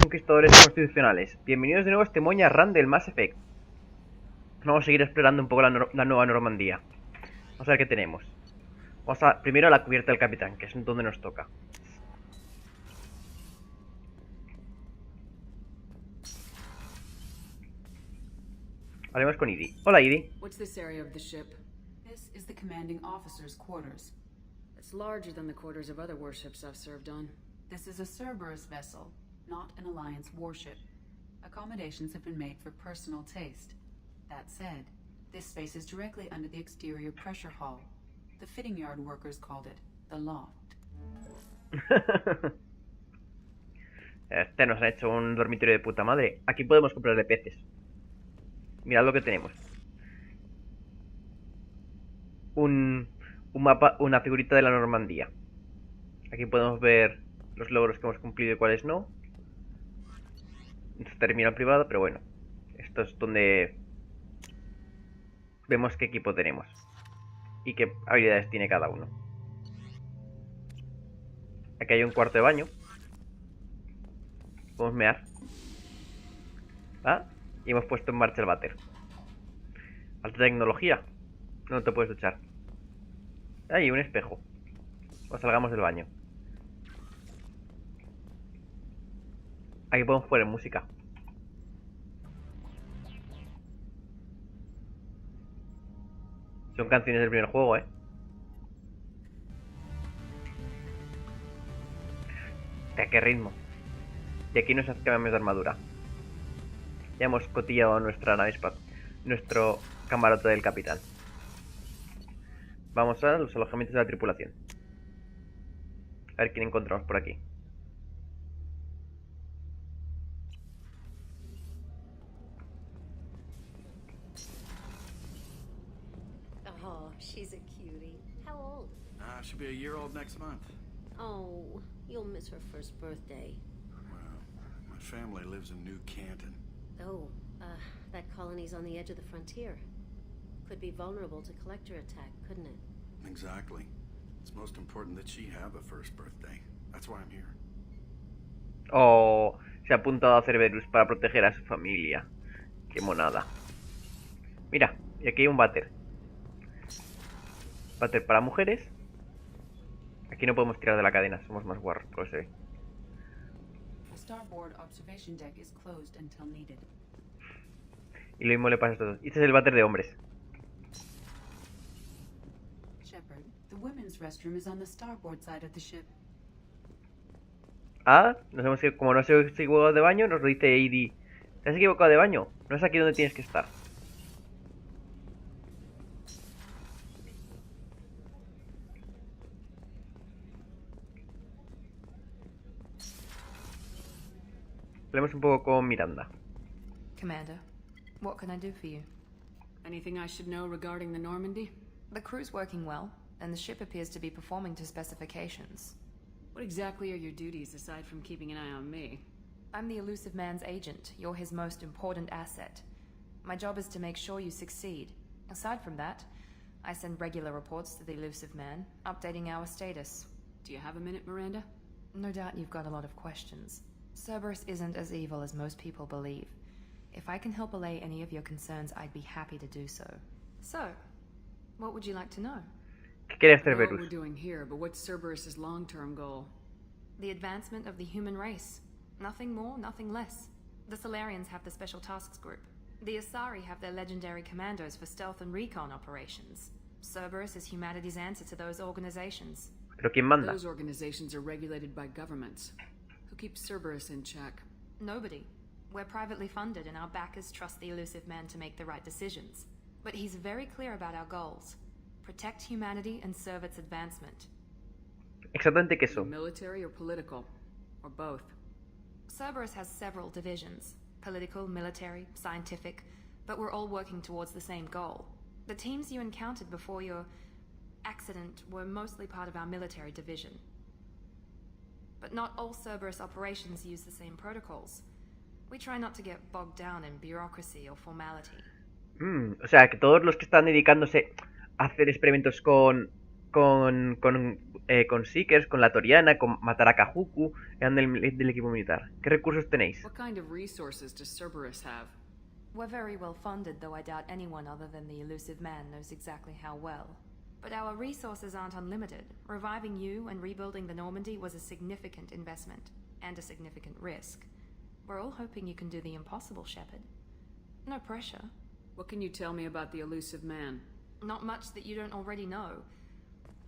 conquistadores constitucionales. Bienvenidos de nuevo a este Moña Run del Mass Effect. Vamos a seguir explorando un poco la nueva Normandía. Vamos a ver qué tenemos. Vamos a primero a la cubierta del capitán, que es donde nos toca. Hablemos con Edie. Hola, Edie. What's this area of the ship? This is the commanding officer's quarters. It's larger than the quarters of other warships I've served on. This is a Cerberus vessel, not an Alliance warship. Accommodations have been made for personal taste. That said, this space is directly under the exterior pressure hull. The fitting yard workers called it the loft. Este nos ha hecho un dormitorio de puta madre. Aquí podemos comprarle peces. Mirad lo que tenemos. Un mapa, una figurita de la Normandía. Aquí podemos ver los logros que hemos cumplido y cuáles no. Terminal privado, pero bueno. Esto es donde vemos qué equipo tenemos y qué habilidades tiene cada uno. Aquí hay un cuarto de baño. Podemos mear. ¿Ah? Y hemos puesto en marcha el váter. Alta tecnología. No te puedes duchar. Hay un espejo. O salgamos del baño. Aquí podemos poner música. Son canciones del primer juego, ¿De qué ritmo? Y aquí nos cambiamos de armadura. Ya hemos cotillado nuestra nave espacial, nuestro camarote del capitán. Vamos a los alojamientos de la tripulación. A ver quién encontramos por aquí. Oh, she's a cutie. How old? She'll be a year old next month. Oh, you'll miss her first birthday. Well, my family lives in New Canton. Oh, that colony's on the edge of the frontier. Could be vulnerable to collector attack, couldn't it? Exactly. It's most important that she have a first birthday. That's why I'm here. Oh, se ha apuntado a Cerberus para proteger a su familia. Qué monada. Mira, y aquí hay un váter. Váter para mujeres. Aquí no podemos tirar de la cadena, somos más guarros, por lo que se ve. The starboard observation deck is closed until needed. Y lo mismo le pasa a estos dos. Este es el váter de hombres. Shepard, the women's restroom is on the starboard side of the ship. Ah, como no se ha equivocado de baño, nos lo dice Edie. ¿Te has equivocado de baño? No es aquí donde tienes que estar. Hablemos un poco con Miranda. Commander, what can I do for you? Anything I should know regarding the Normandy? The crew's working well, and the ship appears to be performing to specifications. What exactly are your duties aside from keeping an eye on me? I'm the Elusive Man's agent. You're his most important asset. My job is to make sure you succeed. Aside from that, I send regular reports to the Elusive Man, updating our status. Do you have a minute, Miranda? No doubt you've got a lot of questions. Cerberus isn't as evil as most people believe. If I can help allay any of your concerns, I'd be happy to do so. So, what would you like to know? ¿Qué quiere I know what Cerberus? we're doing here, but what's Cerberus's long-term goal? The advancement of the human race. Nothing more, nothing less. The Solarians have the Special Tasks Group. The Asari have their legendary commandos for stealth and recon operations. Cerberus is humanity's answer to those organizations. ¿Pero quién manda? Those organizations are regulated by governments. Who keeps Cerberus in check? Nobody. We're privately funded and our backers trust the Elusive Man to make the right decisions. But he's very clear about our goals. Protect humanity and serve its advancement. Exactamente qué Are you son. military or political? Or both? Cerberus has several divisions. Political, military, scientific. But we're all working towards the same goal. The teams you encountered before your accident were mostly part of our military division. But not all Cerberus operations use the same protocols. We try not to get bogged down in bureaucracy or formality. O sea, que todos los que están dedicándose a hacer experimentos con con Seekers, con la Toriana, con matar a Kajuku, eran del equipo militar. ¿Qué recursos tenéis? What kind of resources does Cerberus have? We're very well funded, though I doubt anyone other than the elusive man knows exactly how well. But our resources aren't unlimited. Reviving you and rebuilding the Normandy was a significant investment, and a significant risk. We're all hoping you can do the impossible, Shepard. No pressure. What can you tell me about the elusive man? Not much that you don't already know.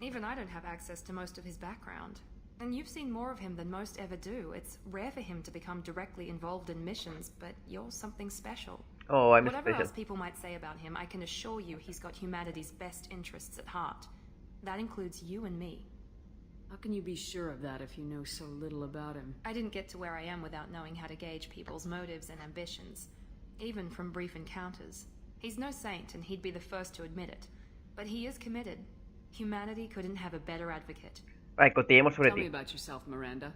Even I don't have access to most of his background. And you've seen more of him than most ever do. It's rare for him to become directly involved in missions, but you're something special. Oh, I'm Whatever special. else people might say about him, I can assure you he's got humanity's best interests at heart. That includes you and me. How can you be sure of that if you know so little about him? I didn't get to where I am without knowing how to gauge people's motives and ambitions, even from brief encounters. He's no saint, and he'd be the first to admit it. But he is committed. Humanity couldn't have a better advocate. Vale, coteemos sobre Tell me ti. about yourself, Miranda.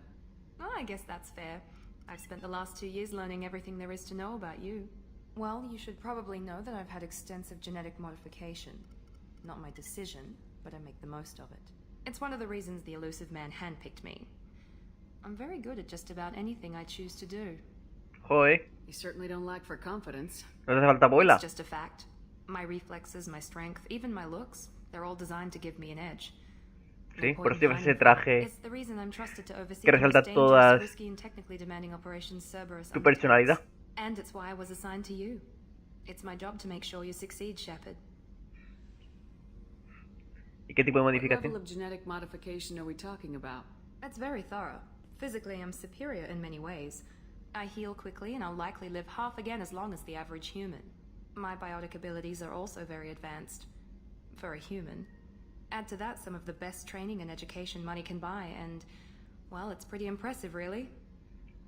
Well, I guess that's fair. I've spent the last 2 years learning everything there is to know about you. Well, you should probably know that I've had extensive genetic modification. Not my decision, but I make the most of it. It's one of the reasons the elusive man handpicked me. I'm very good at just about anything I choose to do. Joder, You certainly don't lack for confidence. no te hace falta abuela. It's just a fact. My reflexes, my strength, even my looks, they're all designed to give me an edge. Sí, No por point eso llevas in ese hiding from it. traje. It's the reason I'm trusted to oversee que the most resalta dangerous, todas risky and technically demanding operations Cerberus tu undertakes. personalidad. And it's why I was assigned to you. It's my job to make sure you succeed, Shepard. ¿Y qué tipo de What level modificación? of genetic modification are we talking about? That's very thorough. Physically, I'm superior in many ways. I heal quickly, and I'll likely live half again as long as the average human. My biotic abilities are also very advanced. For a human. Add to that some of the best training and education money can buy, and, well, it's pretty impressive, really.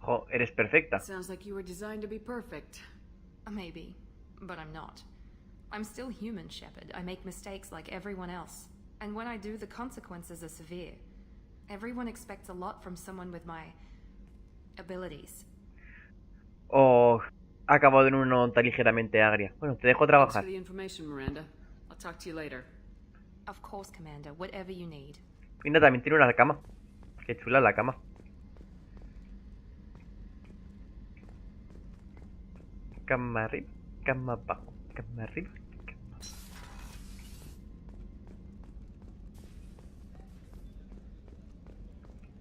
Jo, eres perfecta. Sounds like you were designed to be perfect. Maybe, but I'm not. I'm still human, Shepard. I make mistakes like everyone else. And when I do, the consequences are severe. Everyone expects a lot from someone with my abilities. Oh, ha acabado en una nota ligeramente agria. Bueno, te dejo Thanks trabajar. for the information, Miranda. I'll talk to you later. Of course, Commander, whatever you need. Mira, también tiene una cama. Qué chula la cama. Cama arriba, cama abajo, cama arriba.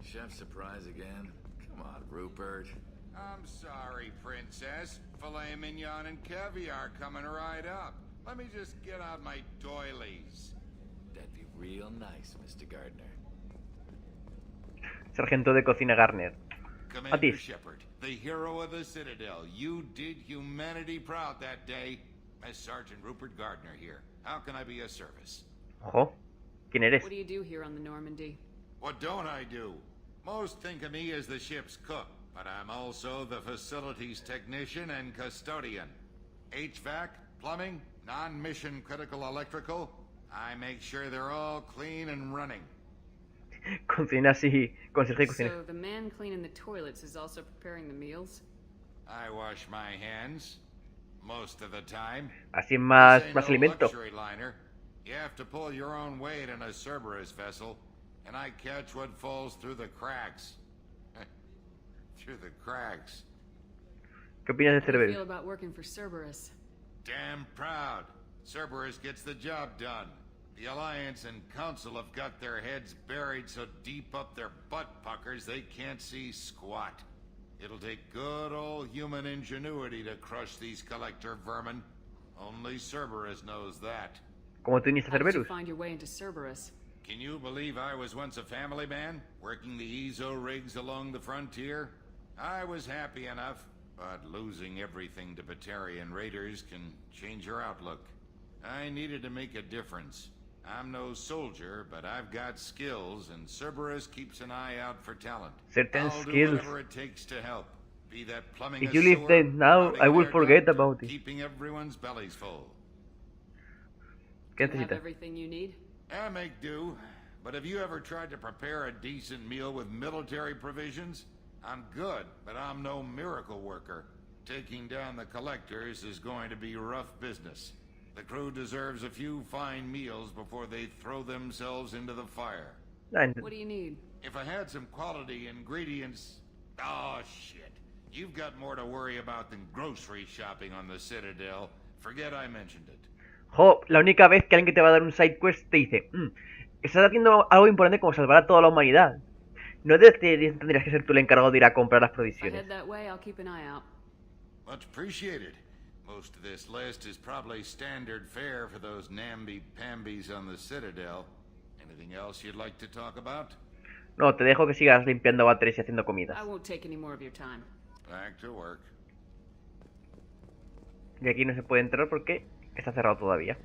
Chef surprise again? Come on, Rupert. I'm sorry, Princess. Filet mignon and caviar coming right up. Let me just get out my doilies. That'd be real nice, Mr. Gardner. Sargento de cocina Garner. Commander Atis. Shepard, the hero of the Citadel. You did humanity proud that day. As Sergeant Rupert Gardner here. How can I be of service? Ojo, ¿quién eres? What do you do here on the Normandy? What don't I do? Most think of me as the ship's cook, but I'm also the facilities technician and custodian. HVAC, plumbing, non-mission critical electrical. I make sure they're all clean and running. Cocina así, conserje y cocina. So the man cleaning the toilets is also preparing the meals? I wash my hands most of the time. Así es más, This ain't más no alimento. luxury liner. You have to pull your own weight in a Cerberus vessel, and I catch what falls through the cracks. Through the cracks. ¿Qué opinas de How do you feel Cerberus? about working for Cerberus? Damn proud. Cerberus gets the job done. The Alliance and Council have got their heads buried so deep up their butt puckers they can't see squat. It'll take good old human ingenuity to crush these collector vermin. Only Cerberus knows that. ¿Cómo tú inicias How did you Cerberus? find your way into Cerberus? Can you believe I was once a family man, working the EZO rigs along the frontier? I was happy enough, but losing everything to Batarian raiders can change your outlook. I needed to make a difference. I'm no soldier, but I've got skills, and Cerberus keeps an eye out for talent. Certain I'll do skills. whatever it takes to help. Be that plumbing If a you leave sewer, them now, routing I will their forget duct, or about it. keeping everyone's bellies full. ¿Qué Do you have necesitas? everything you need? I make do, but have you ever tried to prepare a decent meal with military provisions? I'm good, but I'm no miracle worker. Taking down the collectors is going to be rough business. The crew deserves a few fine meals before they throw themselves into the fire. What do you need? If I had some quality ingredients... Oh, shit. You've got more to worry about than grocery shopping on the Citadel. Forget I mentioned it. Jo, la única vez que alguien que te va a dar un side quest te dice, estás haciendo algo importante como salvar a toda la humanidad. No tendrías que ser tú el encargado de ir a comprar las If I provisiones. head that way, I'll keep an eye out. Much appreciated. Most of this list is probably standard fare for those namby-pambies on the Citadel. Anything else you'd like to talk about? No, te dejo que sigas limpiando váteres y haciendo comidas. I won't take any more of your time. Back to work. Y aquí no se puede entrar porque está cerrado todavía.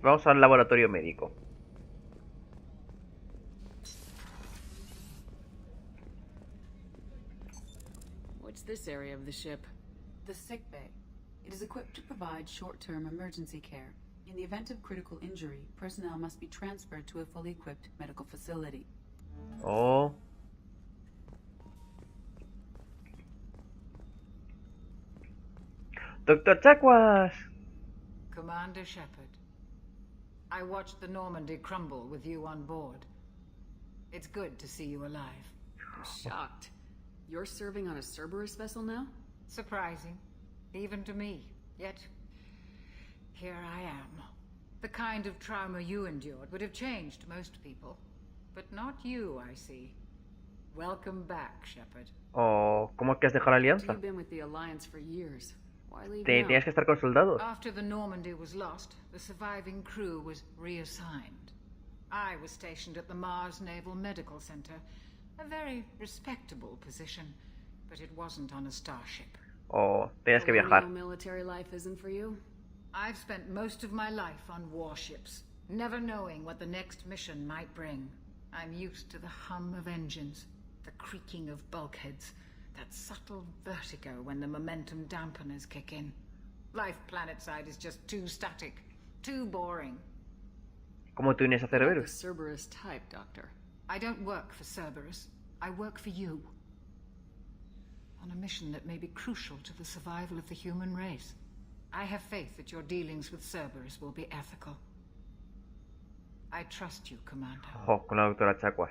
Vamos al laboratorio médico. What's this area of the ship? The sick bay. It is equipped to provide short-term emergency care. In the event of critical injury, personnel must be transferred to a fully equipped medical facility. Oh. Doctor Chacuas. Commander Shepard, I watched the Normandy crumble with you on board. It's good to see you alive. I'm shocked. You're serving on a Cerberus vessel now? Surprising, even to me. Yet, here I am. The kind of trauma you endured would have changed most people. But not you, I see. Welcome back, Shepard. Oh, ¿cómo es que has dejado la alianza? You've been with the Alliance for years. Why leave now? Tenías que estar con soldados. After the Normandy was lost, the surviving crew was reassigned. I was stationed at the Mars Naval Medical Center. A very respectable position, but it wasn't on a starship. Oh, tenías que viajar. Colonial military life isn't for you? I've spent most of my life on warships, never knowing what the next mission might bring. I'm used to the hum of engines, the creaking of bulkheads, that subtle vertigo when the momentum dampeners kick in. Life planetside is just too static, too boring. ¿Cómo te unes a The Cerberus? Cerberus type, Doctor. I don't work for Cerberus. I work for you. On a mission that may be crucial to the survival of the human race. I have faith that your dealings with Cerberus will be ethical. I trust you, Commander. Oh, con la doctora Chacuas.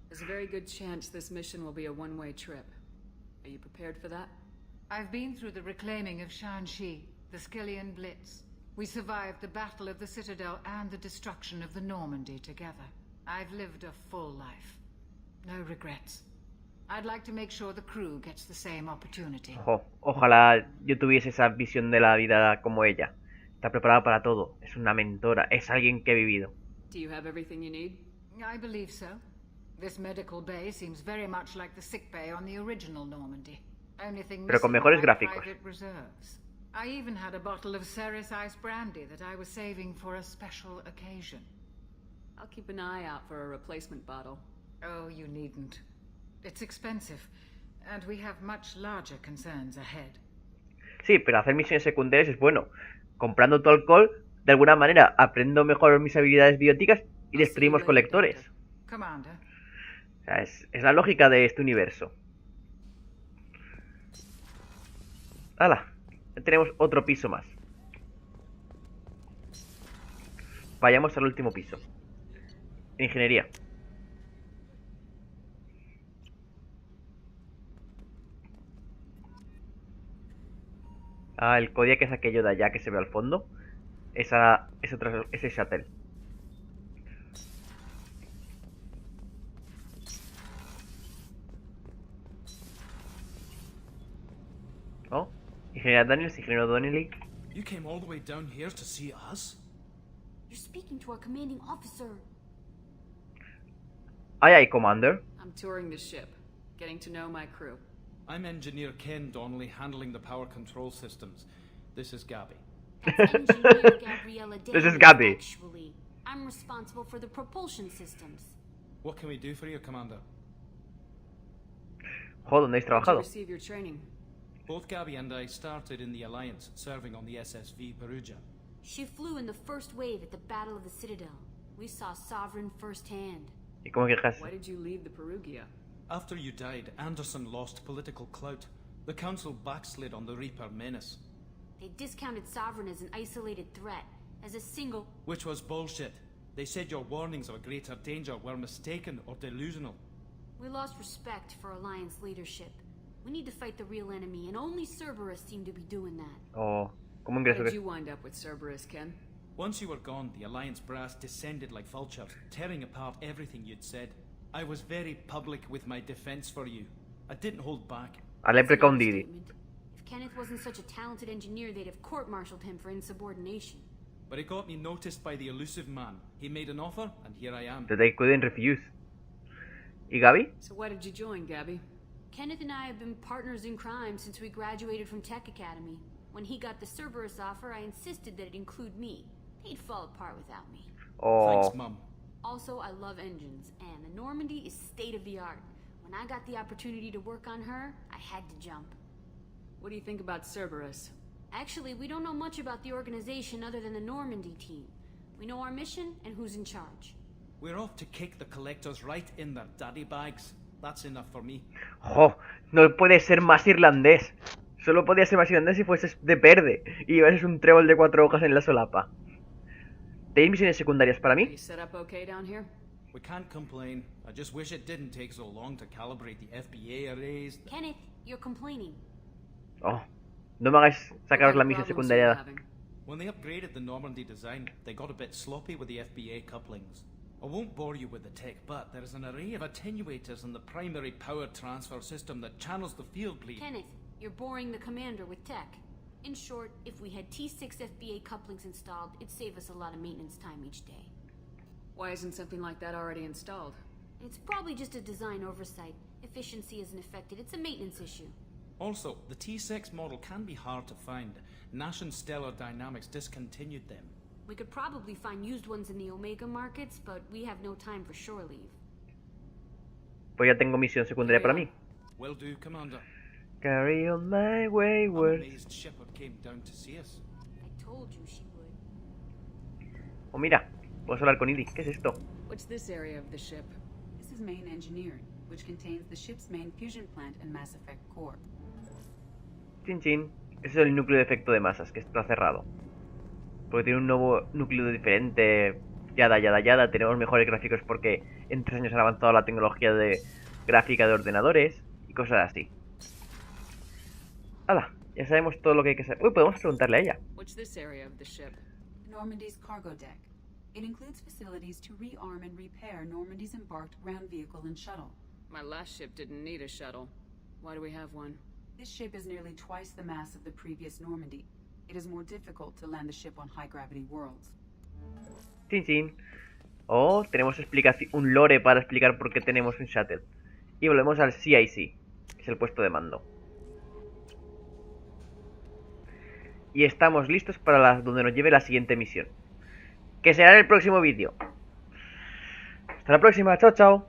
There's a very good chance this mission will be a one-way trip. Are you prepared for that? I've been through the reclaiming of Shanxi, the Skillian Blitz. We survived the Battle of the Citadel and the destruction of the Normandy together. I've lived a full life. No regrets. I'd like to make sure the crew gets the same opportunity. Ojalá yo tuviese esa visión de la vida como ella. Está preparada para todo. Es una mentora. Es alguien que ha vivido. Do you have everything you need? I believe so. This medical bay seems very much like the sick bay on the original Normandy. Only thing Pero con missing mejores are my gráficos. private reserves. I even had a bottle of Ceres Ice brandy that I was saving for a special occasion. I'll keep an eye out for a replacement bottle. Oh, you needn't. It's expensive, and we have much larger concerns ahead. Sí, pero hacer misiones secundarias es bueno. Comprando tu alcohol, de alguna manera aprendo mejor mis habilidades bióticas y destruimos colectores. Commander. O sea, es la lógica de este universo. ¡Hala! Ya tenemos otro piso más. Vayamos al último piso. Ingeniería. Ah, el Kodiak es aquello de allá que se ve al fondo. Ese shuttle. Oh, ingeniero Daniels, ingeniero Donnelly. You came all the way down here to see us? You're speaking to our commanding officer. Aye, aye, Commander. I'm touring the ship, getting to know my crew. I'm Engineer Ken Donnelly, handling the power control systems. This is Gabby. That's Engineer Gabriella This is Daniels, Gabby. actually. I'm responsible for the propulsion systems. What can we do for you, Commander? Jo, ¿dónde habéis Where'd you trabajado? receive your training? Both Gabby and I started in the Alliance, serving on the SSV Perugia. She flew in the first wave at the Battle of the Citadel. We saw Sovereign firsthand. ¿Y cómo quejas? Why did you leave the Perugia? After you died, Anderson lost political clout. The Council backslid on the Reaper menace. They discounted Sovereign as an isolated threat, as a single... Which was bullshit. They said your warnings of a greater danger were mistaken or delusional. We lost respect for Alliance leadership. We need to fight the real enemy, and only Cerberus seemed to be doing that. Oh, ¿cómo How ingreso did que...? you wind up with Cerberus, Ken? Once you were gone, the Alliance brass descended like vultures, tearing apart everything you'd said. I was very public with my defense for you. I didn't hold back. Alepre con Didi. Statement. If Kenneth wasn't such a talented engineer, they'd have court-martialed him for insubordination. But it got me noticed by the elusive man. He made an offer, and here I am. That they couldn't refuse. ¿Y Gaby? So why did you join, Gabby? Kenneth and I have been partners in crime since we graduated from Tech Academy. When he got the Cerberus offer, I insisted that it include me. He'd fall apart without me. Oh, Thanks, Mum. Also, I love engines, and the Normandy is state-of-the-art. When I got the opportunity to work on her, I had to jump. What do you think about Cerberus? Actually, we don't know much about the organization other than the Normandy team. We know our mission and who's in charge. We're off to kick the collectors right in their daddy bags. That's enough for me. oh, no puede ser más irlandés. Solo podía ser más irlandés si fueses de verde y llevases un trébol de 4 hojas en la solapa. ¿Tenéis misiones secundarias para You mí? set up okay down here? We can't complain. I just wish it didn't take so long to calibrate the FBA arrays. Kenneth, you're complaining. Oh, no me hagáis sacaros What la kind of misión problems are you secundaria. having? When they upgraded the Normandy design, they got a bit sloppy with the FBA couplings. I won't bore you with the tech, but there is an array of attenuators in the primary power transfer system that channels the field bleed. Kenneth, you're boring the commander with tech. In short, if we had T6 FBA couplings installed, it'd save us a lot of maintenance time each day. Why isn't something like that already installed? It's probably just a design oversight. Efficiency isn't affected. It's a maintenance issue. Also, the T6 model can be hard to find. Nash and Stellar Dynamics discontinued them. We could probably find used ones in the Omega markets, but we have no time for shore leave. Pues ya tengo misión secundaria para mí. Will do, Commander. Carry on my I'm wayward. amazed Shepard came down to see us. I told you she would. Oh, mira, puedo hablar con Idi. ¿Qué es esto? What's this area of the ship? This is main engineering, which contains the ship's main fusion plant and Mass Effect core. Chin chin. Ese es el núcleo de efecto de masas, que está cerrado. Porque tiene un nuevo núcleo diferente. Yada, yada, yada. Tenemos mejores gráficos porque en 3 años ha avanzado la tecnología de gráfica de ordenadores y cosas así. ¡Hala! Ya sabemos todo lo que hay que saber. Uy, podemos preguntarle a ella. What's this area of the ship? Normandy's cargo deck. It includes facilities to rearm and repair Normandy's embarked ground vehicle and shuttle. My last ship didn't need a shuttle. Why do we have one? This ship is nearly twice the mass of the previous Normandy. It is more difficult to land the ship on high-gravity worlds. Chin chin. Oh, tenemos un lore para explicar por qué tenemos un shuttle. Y volvemos al CIC, que es el puesto de mando. Y estamos listos para donde nos lleve la siguiente misión, que será en el próximo vídeo. Hasta la próxima, chao chao.